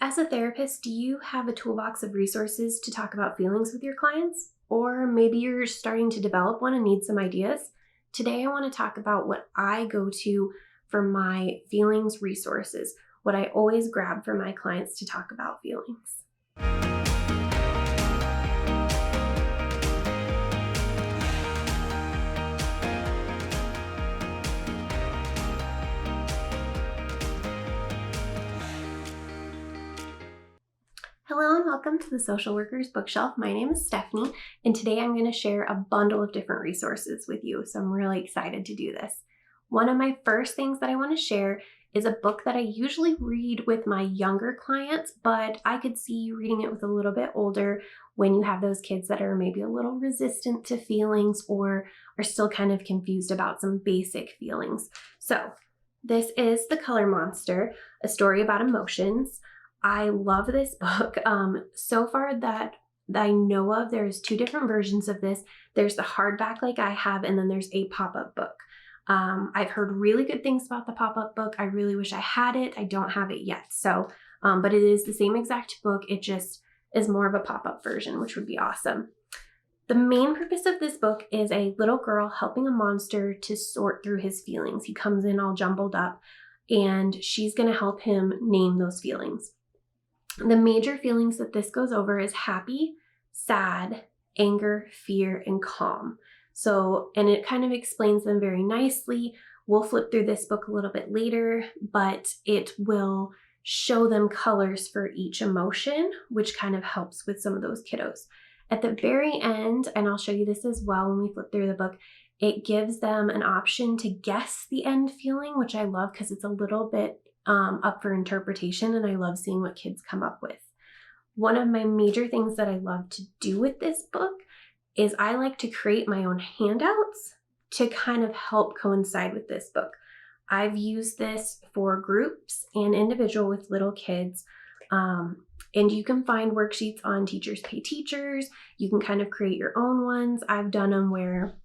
As a therapist, do you have a toolbox of resources to talk about feelings with your clients? Or maybe you're starting to develop one and need some ideas? Today, I want to talk about what I go to for my feelings resources, what I always grab for my clients to talk about feelings. Hello and welcome to the Social Workers Bookshelf. My name is Stephanie, and today I'm going to share a bundle of different resources with you, so I'm really excited to do this. One of my first things that I want to share is a book that I usually read with my younger clients, but I could see you reading it with a little bit older when you have those kids that are maybe a little resistant to feelings or are still kind of confused about some basic feelings. So this is The Color Monster, a story about emotions. I love this book. So far that I know of, there's two different versions of this. There's the hardback like I have, and then there's a pop-up book. I've heard really good things about the pop-up book. I really wish I had it. I don't have it yet. So, but it is the same exact book. It just is more of a pop-up version, which would be awesome. The main purpose of this book is a little girl helping a monster to sort through his feelings. He comes in all jumbled up, and she's going to help him name those feelings. The major feelings that this goes over is happy, sad, anger, fear, and calm. So, and it kind of explains them very nicely. We'll flip through this book a little bit later, but it will show them colors for each emotion, which kind of helps with some of those kiddos. At the very end, and I'll show you this as well when we flip through the book, it gives them an option to guess the end feeling, which I love because it's a little bit up for interpretation, and I love seeing what kids come up with. One of my major things that I love to do with this book is I like to create my own handouts to kind of help coincide with this book. I've used this for groups and individual with little kids, and you can find worksheets on Teachers Pay Teachers. You can kind of create your own ones. I've done them where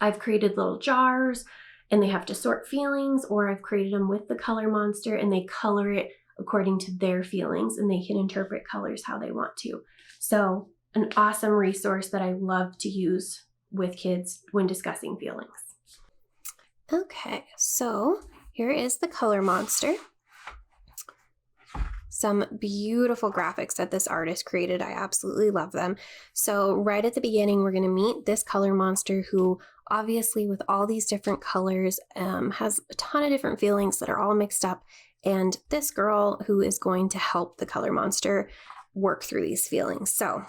I've created little jars and they have to sort feelings, or I've created them with the color monster and they color it according to their feelings and they can interpret colors how they want to. So an awesome resource that I love to use with kids when discussing feelings. Okay, so here is the color monster. Some beautiful graphics that this artist created. I absolutely love them. So right at the beginning, we're going to meet this color monster who obviously with all these different colors has a ton of different feelings that are all mixed up. And this girl who is going to help the color monster work through these feelings. So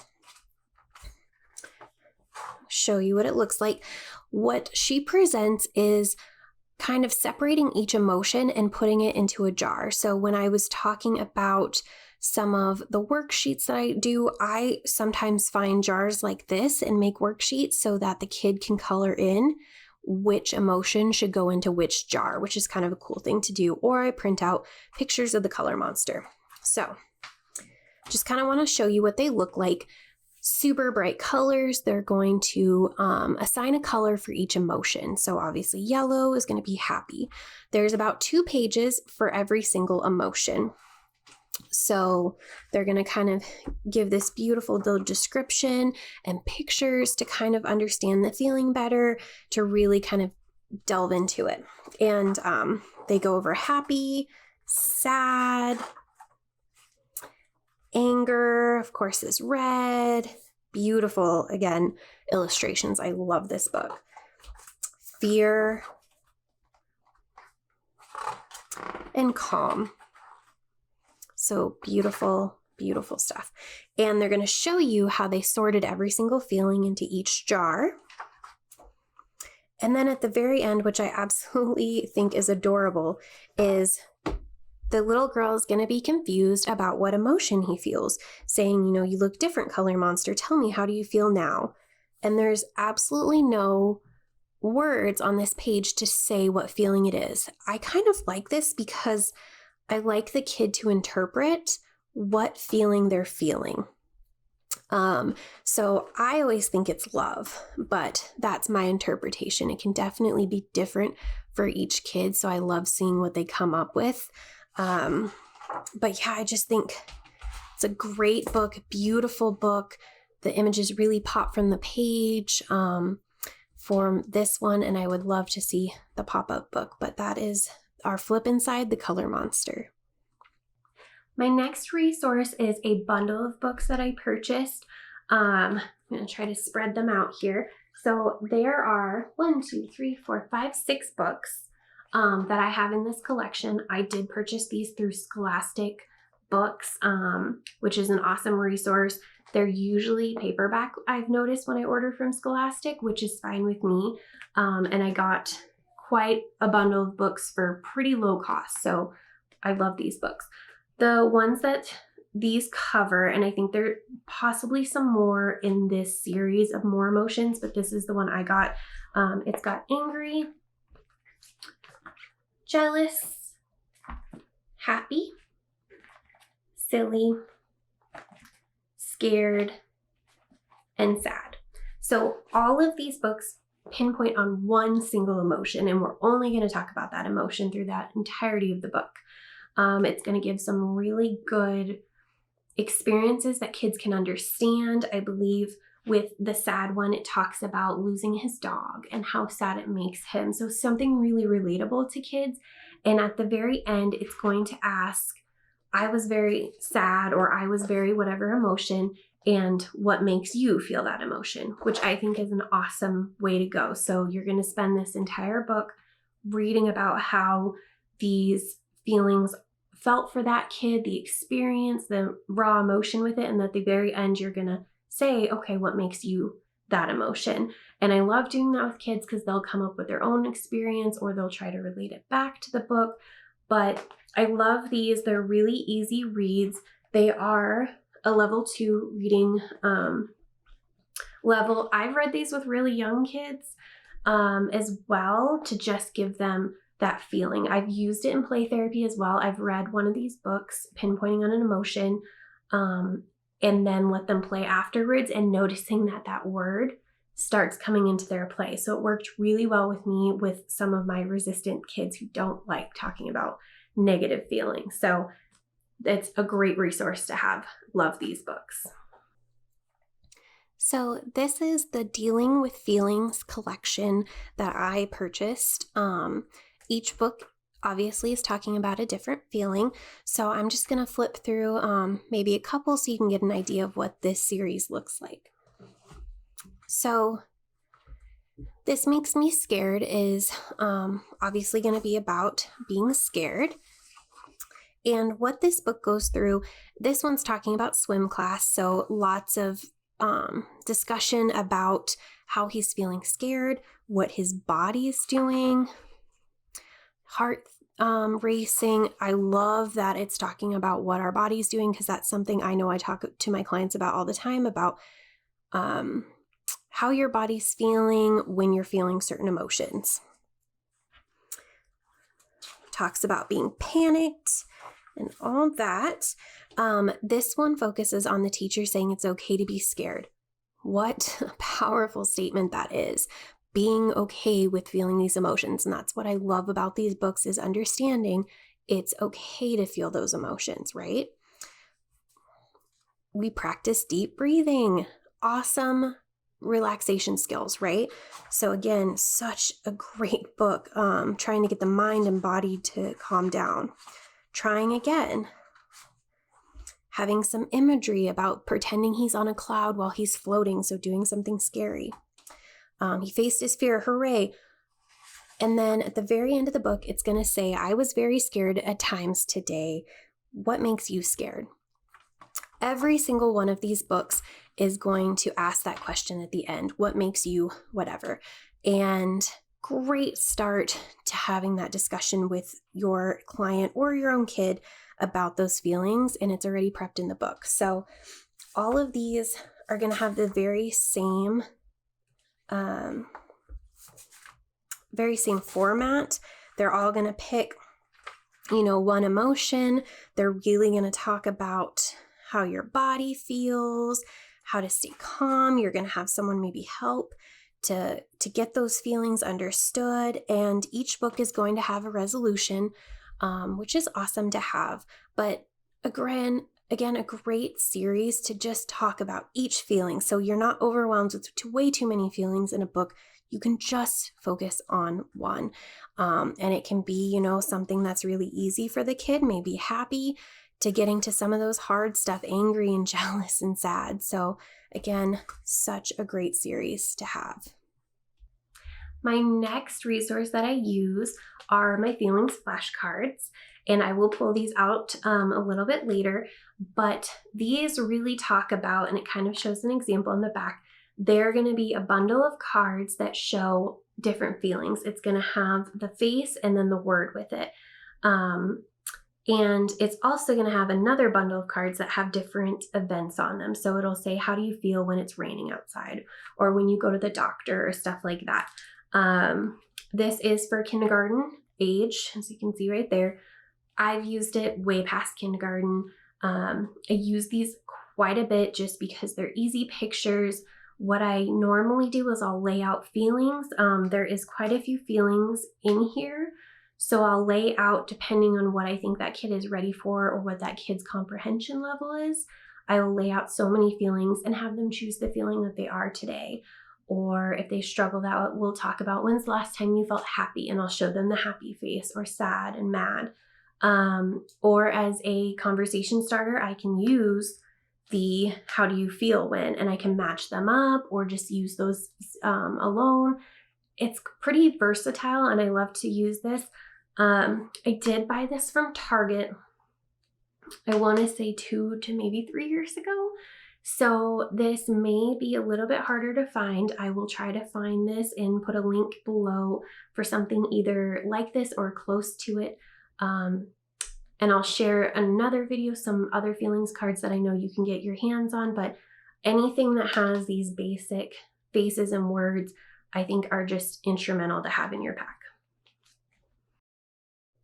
show you what it looks like. What she presents is kind of separating each emotion and putting it into a jar. So when I was talking about some of the worksheets that I do, I sometimes find jars like this and make worksheets so that the kid can color in which emotion should go into which jar, which is kind of a cool thing to do. Or I print out pictures of the color monster. So just kind of want to show you what they look like. Super bright colors. They're going to assign a color for each emotion. So obviously yellow is going to be happy. There's about 2 pages for every single emotion. So they're going to kind of give this beautiful little description and pictures to kind of understand the feeling better, to really kind of delve into it. And they go over happy, sad, anger, of course, is red. Beautiful, again, illustrations. I love this book. Fear and calm. So beautiful, beautiful stuff. And they're going to show you how they sorted every single feeling into each jar. And then at the very end, which I absolutely think is adorable, is the little girl is going to be confused about what emotion he feels, saying, you know, you look different, color monster. Tell me, how do you feel now? And there's absolutely no words on this page to say what feeling it is. I kind of like this because I like the kid to interpret what feeling they're feeling. So I always think it's love, but that's my interpretation. It can definitely be different for each kid. So I love seeing what they come up with. But yeah, I just think it's a great book, beautiful book. The images really pop from the page for this one, and I would love to see the pop-up book, but that is our Flip Inside, The Color Monster. My next resource is a bundle of books that I purchased. I'm going to try to spread them out here. So there are 6 books that I have in this collection. I did purchase these through Scholastic Books, which is an awesome resource. They're usually paperback, I've noticed when I order from Scholastic, which is fine with me. And I got quite a bundle of books for pretty low cost. So I love these books. The ones that these cover, and I think there are possibly some more in this series of more emotions, but this is the one I got. It's got angry, jealous, happy, silly, scared, and sad. So all of these books pinpoint on one single emotion, and we're only going to talk about that emotion through that entirety of the book. It's going to give some really good experiences that kids can understand. I believe with the sad one, it talks about losing his dog and how sad it makes him. So something really relatable to kids. And at the very end, it's going to ask, I was very sad, or I was very whatever emotion, and what makes you feel that emotion, which I think is an awesome way to go. So you're going to spend this entire book reading about how these feelings felt for that kid, the experience, the raw emotion with it, and at the very end, you're going to say, okay, what makes you that emotion? And I love doing that with kids because they'll come up with their own experience, or they'll try to relate it back to the book. But I love these. They're really easy reads. They are a level 2 reading level. I've read these with really young kids as well, to just give them that feeling. I've used it in play therapy as well. I've read one of these books pinpointing on an emotion and then let them play afterwards, and noticing that that word starts coming into their play. So it worked really well with me with some of my resistant kids who don't like talking about negative feelings. So it's a great resource to have. Love these books. So this is the Dealing with Feelings collection that I purchased. Each book obviously is talking about a different feeling. So I'm just going to flip through maybe a couple so you can get an idea of what this series looks like. So This Makes Me Scared is obviously going to be about being scared. And what this book goes through, this one's talking about swim class. So lots of discussion about how he's feeling scared, what his body's doing, heart racing. I love that it's talking about what our body's doing, because that's something I know I talk to my clients about all the time, about how your body's feeling when you're feeling certain emotions. Talks about being panicked and all that. This one focuses on the teacher saying it's okay to be scared. What a powerful statement that is. Being okay with feeling these emotions. And that's what I love about these books, is understanding it's okay to feel those emotions, right? We practice deep breathing. Awesome relaxation skills, right? So again, such a great book, trying to get the mind and body to calm down. Trying again. Having some imagery about pretending he's on a cloud while he's floating, so doing something scary. He faced his fear, hooray. And then at the very end of the book, it's going to say, I was very scared at times today. What makes you scared? Every single one of these books is going to ask that question at the end. What makes you whatever? And great start to having that discussion with your client or your own kid about those feelings, and it's already prepped in the book. So all of these are going to have the very same format. They're all going to pick, one emotion. They're really going to talk about how your body feels, how to stay calm. You're going to have someone maybe help to get those feelings understood. And each book is going to have a resolution. which is awesome to have. But again, a great series to just talk about each feeling. So you're not overwhelmed with way too many feelings in a book. You can just focus on one. And it can be, something that's really easy for the kid, maybe happy, to getting to some of those hard stuff, angry and jealous and sad. So again, such a great series to have. My next resource that I use are my feelings flashcards, and I will pull these out a little bit later, but these really talk about, and it kind of shows an example in the back, they're going to be a bundle of cards that show different feelings. It's going to have the face and then the word with it. And it's also going to have another bundle of cards that have different events on them. So it'll say, how do you feel when it's raining outside, or when you go to the doctor, or stuff like that. This is for kindergarten age, as you can see right there. I've used it way past kindergarten. I use these quite a bit just because they're easy pictures. What I normally do is I'll lay out feelings. There is quite a few feelings in here. So I'll lay out, depending on what I think that kid is ready for or what that kid's comprehension level is, I will lay out so many feelings and have them choose the feeling that they are today. Or if they struggle, that we'll talk about, when's the last time you felt happy? And I'll show them the happy face, or sad and mad. Or as a conversation starter, I can use the how do you feel when, and I can match them up or just use those alone. It's pretty versatile and I love to use this. I did buy this from Target, I want to say 2 to maybe 3 years ago. So this may be a little bit harder to find. I will try to find this and put a link below for something either like this or close to it. And I'll share another video, some other feelings cards that I know you can get your hands on, but anything that has these basic faces and words, I think are just instrumental to have in your pack.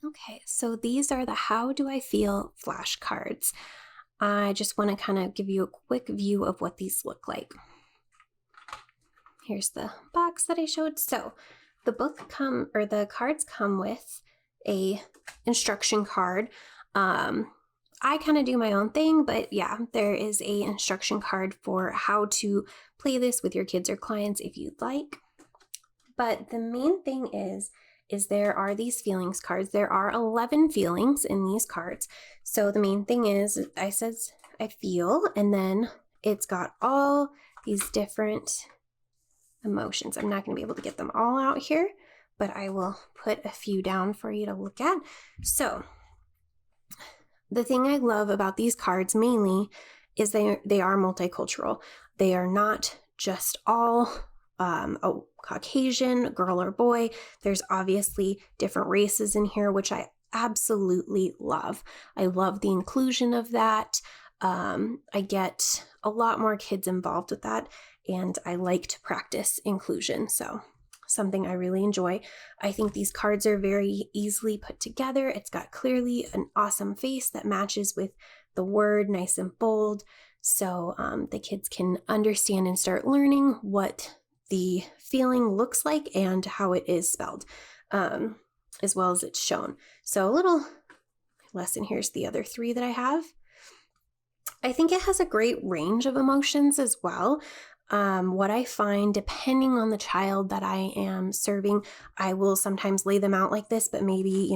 Okay, so these are the How Do I Feel flashcards. I just want to kind of give you a quick view of what these look like. Here's the box that I showed. So the cards come with a instruction card. I kind of do my own thing, but yeah, there is a instruction card for how to play this with your kids or clients if you'd like. But the main thing is there are these feelings cards. There are 11 feelings in these cards. So the main thing is, I feel, and then it's got all these different emotions. I'm not going to be able to get them all out here, but I will put a few down for you to look at. So the thing I love about these cards mainly is they are multicultural. They are not just all a Caucasian girl or boy. There's obviously different races in here, which I absolutely love. I love the inclusion of that. I get a lot more kids involved with that, and I like to practice inclusion. So something I really enjoy. I think these cards are very easily put together. It's got clearly an awesome face that matches with the word, nice and bold. So the kids can understand and start learning what the feeling looks like and how it is spelled, as well as it's shown. So a little lesson. Here's the other 3 that I have. I think it has a great range of emotions as well. What I find, depending on the child that I am serving, I will sometimes lay them out like this, but maybe,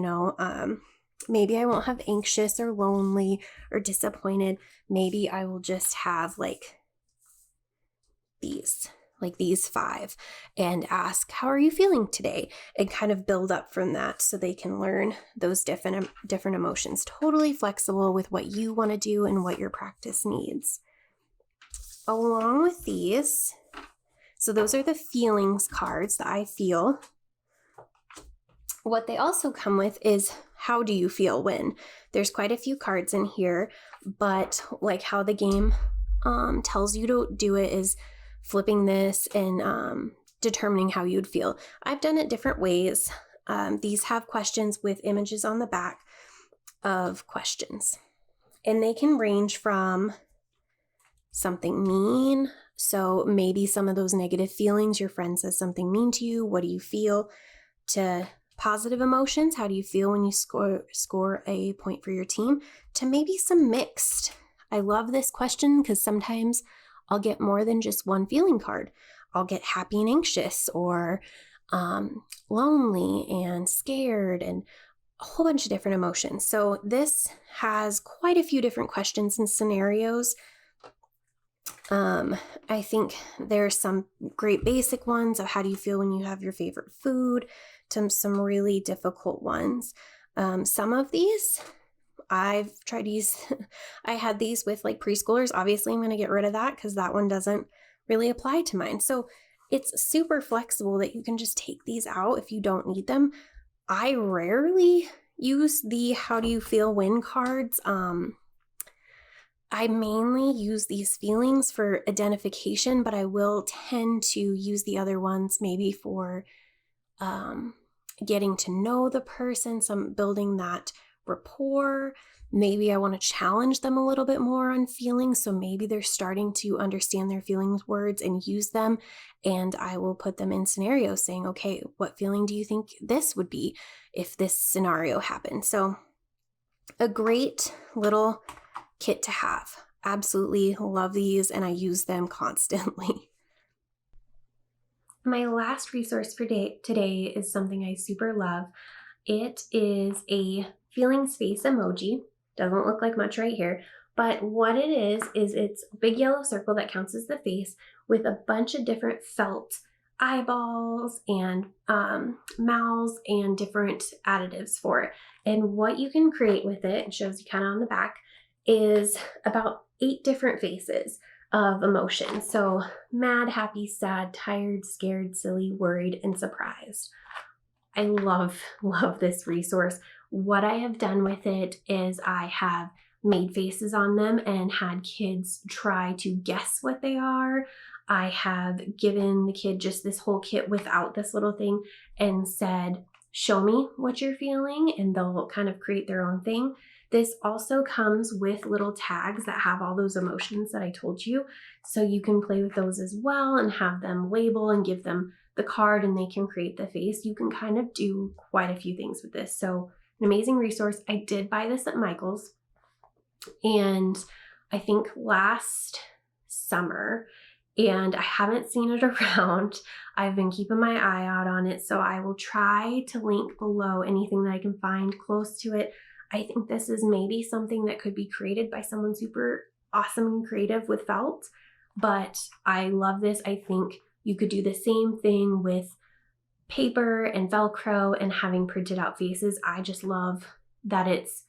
maybe I won't have anxious or lonely or disappointed. Maybe I will just have like these 5, and ask, how are you feeling today? And kind of build up from that so they can learn those different emotions. Totally flexible with what you want to do and what your practice needs. Along with these, so those are the feelings cards that I feel. What they also come with is, how do you feel when? There's quite a few cards in here, but like how the game tells you to do it is flipping this and determining how you'd feel. I've done it different ways. These have questions with images on the back of questions, and they can range from something mean. So maybe some of those negative feelings, your friend says something mean to you, what do you feel? To positive emotions, how do you feel when you score a point for your team, to maybe some mixed. I love this question because sometimes I'll get more than just one feeling card. I'll get happy and anxious, or lonely and scared, and a whole bunch of different emotions. So this has quite a few different questions and scenarios. I think there's some great basic ones of how do you feel when you have your favorite food, to some really difficult ones. Some of these I've tried to use. I had these with like preschoolers. Obviously, I'm going to get rid of that because that one doesn't really apply to mine. So it's super flexible that you can just take these out if you don't need them. I rarely use the how do you feel when cards. I mainly use these feelings for identification, but I will tend to use the other ones maybe for getting to know the person, some building that rapport. Maybe I want to challenge them a little bit more on feelings, so maybe they're starting to understand their feelings words and use them, and I will put them in scenarios saying, okay, what feeling do you think this would be if this scenario happened? So a great little kit to have. Absolutely love these, and I use them constantly. My last resource for today is something I super love. It is a feelings face emoji. Doesn't look like much right here, but what it is it's a big yellow circle that counts as the face with a bunch of different felt eyeballs and mouths and different additives for it. And what you can create with it shows you kind of on the back, is about 8 different faces of emotion. So mad, happy, sad, tired, scared, silly, worried, and surprised. I love this resource. What I have done with it is I have made faces on them and had kids try to guess what they are. I have given the kid just this whole kit without this little thing and said, show me what you're feeling, and they'll kind of create their own thing. This also comes with little tags that have all those emotions that I told you. So you can play with those as well and have them label and give them the card and they can create the face. You can kind of do quite a few things with this. So an amazing resource. I did buy this at Michael's, and I think last summer, and I haven't seen it around. I've been keeping my eye out on it, so I will try to link below anything that I can find close to it. I think this is maybe something that could be created by someone super awesome and creative with felt, but I love this. I think you could do the same thing with paper and Velcro and having printed out faces. I just love that it's,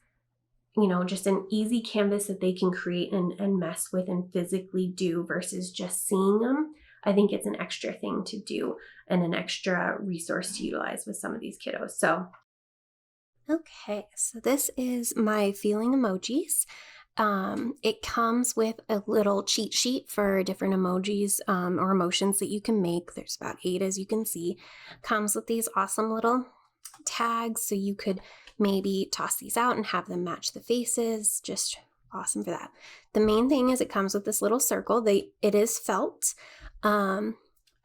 just an easy canvas that they can create and mess with and physically do versus just seeing them. I think it's an extra thing to do and an extra resource to utilize with some of these kiddos. So okay, so this is my feeling emojis. It comes with a little cheat sheet for different emojis or emotions that you can make. There's about 8, as you can see. Comes with these awesome little tags, so you could maybe toss these out and have them match the faces. Just awesome for that. The main thing is it comes with this little circle. It is felt. I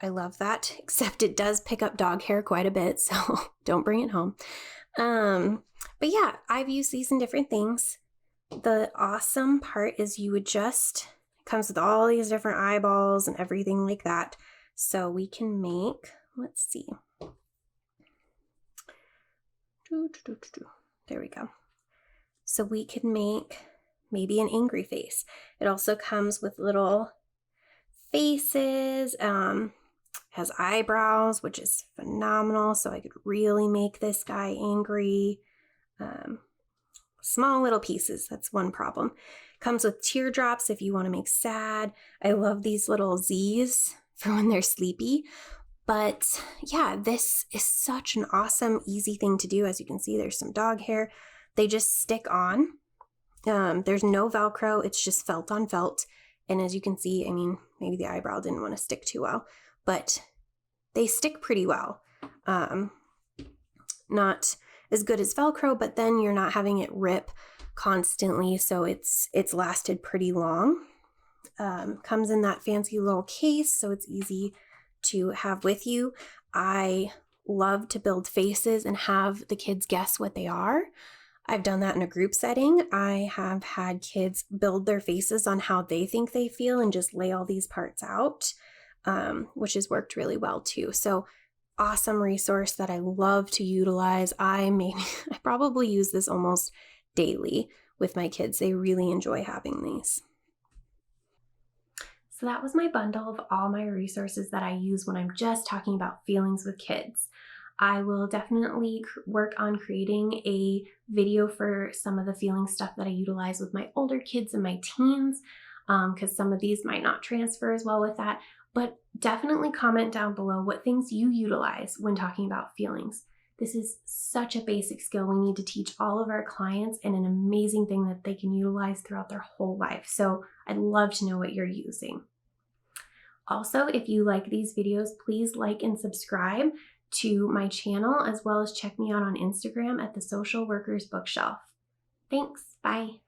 love that, except it does pick up dog hair quite a bit, so don't bring it home. But yeah, I've used these in different things. The awesome part is it comes with all these different eyeballs and everything like that. So we can make, let's see. There we go. So we could make maybe an angry face. It also comes with little faces, has eyebrows, which is phenomenal. So I could really make this guy angry. Small little pieces, that's one problem. Comes with teardrops if you want to make sad. I love these little Z's for when they're sleepy. But yeah, this is such an awesome, easy thing to do. As you can see, there's some dog hair. They just stick on. There's no Velcro. It's just felt on felt. And as you can see, maybe the eyebrow didn't want to stick too well, but they stick pretty well. Not as good as Velcro, but then you're not having it rip constantly, so it's lasted pretty long. Comes in that fancy little case, so it's easy to have with you. I love to build faces and have the kids guess what they are. I've done that in a group setting. I have had kids build their faces on how they think they feel and just lay all these parts out, which has worked really well too. So awesome resource that I love to utilize. I probably use this almost daily with my kids. They really enjoy having these. So that was my bundle of all my resources that I use when I'm just talking about feelings with kids. I will definitely work on creating a video for some of the feeling stuff that I utilize with my older kids and my teens, because some of these might not transfer as well with that. But definitely comment down below what things you utilize when talking about feelings. This is such a basic skill we need to teach all of our clients, and an amazing thing that they can utilize throughout their whole life. So I'd love to know what you're using. Also, if you like these videos, please like and subscribe to my channel, as well as check me out on Instagram at the Social Workers Bookshelf. Thanks. Bye.